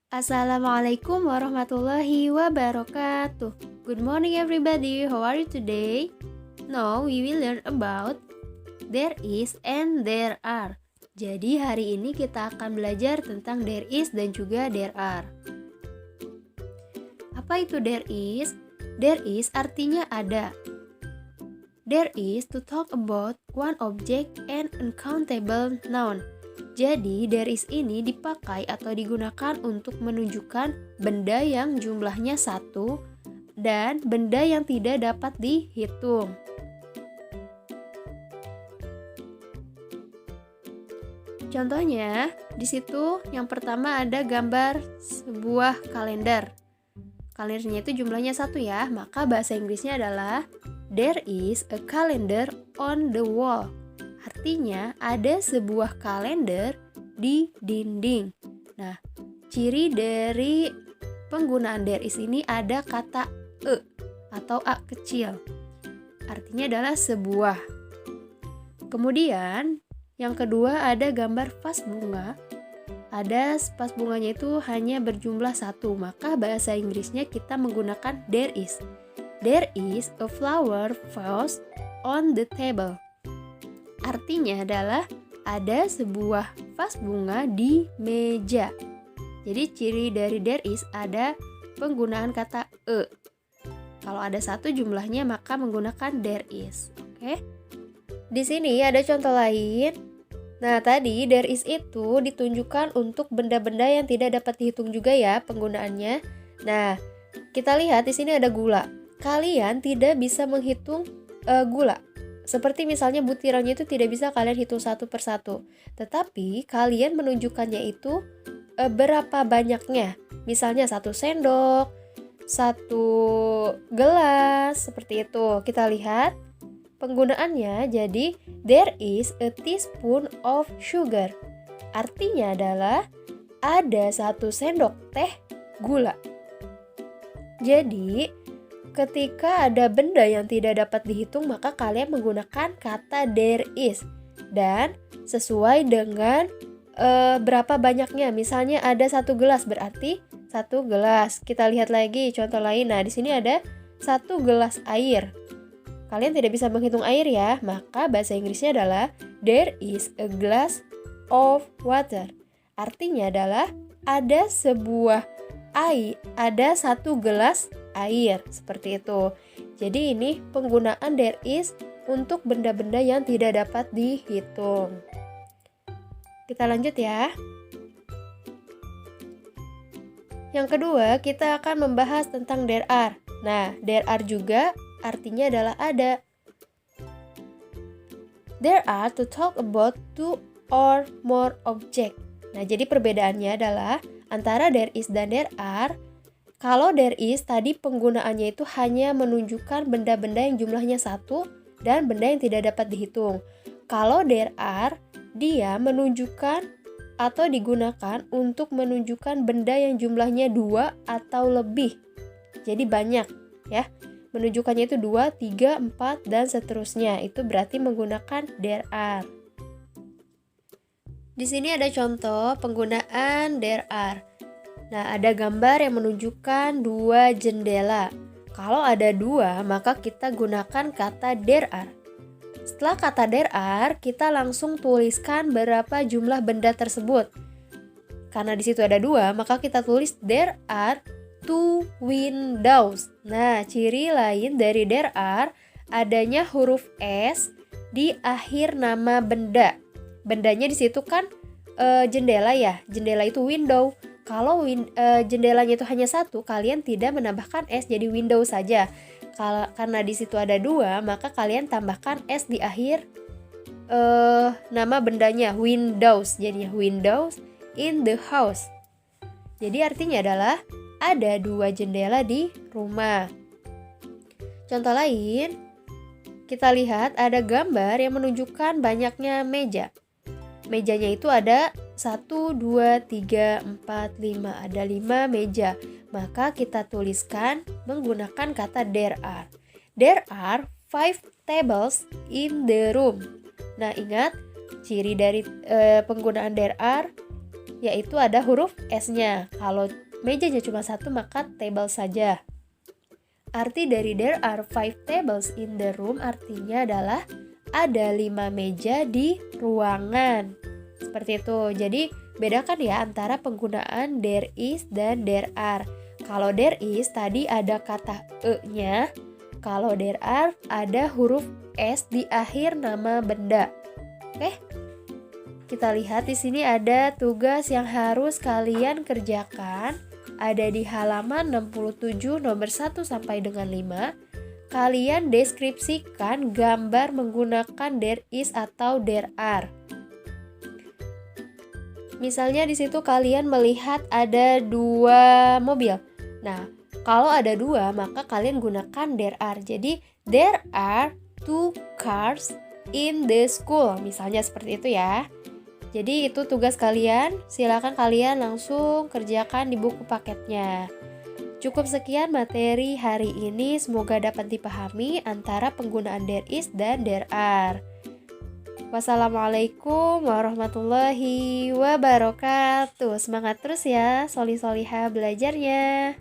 Assalamualaikum warahmatullahi wabarakatuh. Good morning everybody, how are you today? Now we will learn about there is and there are. Jadi hari ini kita akan belajar tentang there is dan juga there are. Apa itu there is? There is artinya ada. There is to talk about one object and uncountable noun. Jadi, there is ini dipakai atau digunakan untuk menunjukkan benda yang jumlahnya satu dan benda yang tidak dapat dihitung. Contohnya, di situ yang pertama ada gambar sebuah kalender. Kalendernya itu jumlahnya satu ya, maka bahasa Inggrisnya adalah there is a calendar on the wall. Artinya ada sebuah kalender di dinding. Nah, ciri dari penggunaan there is ini ada kata e atau a kecil. Artinya adalah sebuah. Kemudian yang kedua ada gambar vas bunga. Ada vas bunganya itu hanya berjumlah satu, maka bahasa Inggrisnya kita menggunakan there is. There is a flower vase on the table. Artinya adalah ada sebuah vas bunga di meja. Jadi ciri dari there is ada penggunaan kata e. Kalau ada satu jumlahnya maka menggunakan there is. Oke. Di sini ada contoh lain. Nah, tadi there is itu ditunjukkan untuk benda-benda yang tidak dapat dihitung juga ya penggunaannya. Nah, kita lihat di sini ada gula. Kalian tidak bisa menghitung gula. Seperti misalnya butirannya itu tidak bisa kalian hitung satu persatu. Tetapi kalian menunjukkannya itu berapa banyaknya. Misalnya 1 sendok, 1 gelas, seperti itu. Kita lihat penggunaannya, jadi there is a teaspoon of sugar. Artinya adalah ada 1 sendok teh gula. Jadi ketika ada benda yang tidak dapat dihitung, maka kalian menggunakan kata there is. Dan sesuai dengan berapa banyaknya. Misalnya ada 1 gelas, berarti 1 gelas. Kita lihat lagi contoh lain. Nah, di sini ada 1 gelas air. Kalian tidak bisa menghitung air ya, maka bahasa Inggrisnya adalah there is a glass of water. Artinya adalah ada sebuah air, ada 1 gelas air, seperti itu. Jadi ini penggunaan there is untuk benda-benda yang tidak dapat dihitung. Kita lanjut ya. Yang kedua, kita akan membahas tentang there are. Nah, there are juga artinya adalah ada. There are to talk about 2 or more object. Nah, jadi perbedaannya adalah antara there is dan there are. Kalau there is tadi penggunaannya itu hanya menunjukkan benda-benda yang jumlahnya satu dan benda yang tidak dapat dihitung. Kalau there are, dia menunjukkan atau digunakan untuk menunjukkan benda yang jumlahnya 2 atau lebih. Jadi banyak ya. Menunjukkannya itu 2, 3, 4, dan seterusnya. Itu berarti menggunakan there are. Di sini ada contoh penggunaan there are. Nah, ada gambar yang menunjukkan 2 jendela. Kalau ada 2, maka kita gunakan kata there are. Setelah kata there are, kita langsung tuliskan berapa jumlah benda tersebut. Karena di situ ada 2, maka kita tulis there are 2 windows. Nah, ciri lain dari there are adanya huruf S di akhir nama benda. Bendanya di situ kan jendela ya. Jendela itu window. Kalau jendelanya itu hanya 1, kalian tidak menambahkan S jadi window saja. Karena di situ ada 2, maka kalian tambahkan S di akhir nama bendanya windows. Jadinya windows in the house. Jadi artinya adalah ada 2 jendela di rumah. Contoh lain, kita lihat ada gambar yang menunjukkan banyaknya meja. Mejanya itu ada 1, 2, 3, 4, 5. Ada 5 meja. Maka kita tuliskan menggunakan kata there are. There are 5 tables in the room. Nah, ingat ciri dari penggunaan there are yaitu ada huruf S-nya. Kalau mejanya cuma satu maka table saja. Arti dari there are 5 tables in the room artinya adalah ada 5 meja di ruangan. Seperti itu. Jadi bedakan ya antara penggunaan there is dan there are. Kalau there is tadi ada kata e-nya. Kalau there are ada huruf S di akhir nama benda. Oke? Kita lihat di sini ada tugas yang harus kalian kerjakan. Ada di halaman 67 nomor 1 sampai dengan 5. Kalian deskripsikan gambar menggunakan there is atau there are. Misalnya di situ kalian melihat ada 2 mobil. Nah, kalau ada 2 maka kalian gunakan there are. Jadi there are 2 cars in the school. Misalnya seperti itu ya. Jadi itu tugas kalian, silakan kalian langsung kerjakan di buku paketnya. Cukup sekian materi hari ini, semoga dapat dipahami antara penggunaan there is dan there are. Wassalamualaikum warahmatullahi wabarakatuh. Semangat terus ya, soli-solihah belajarnya.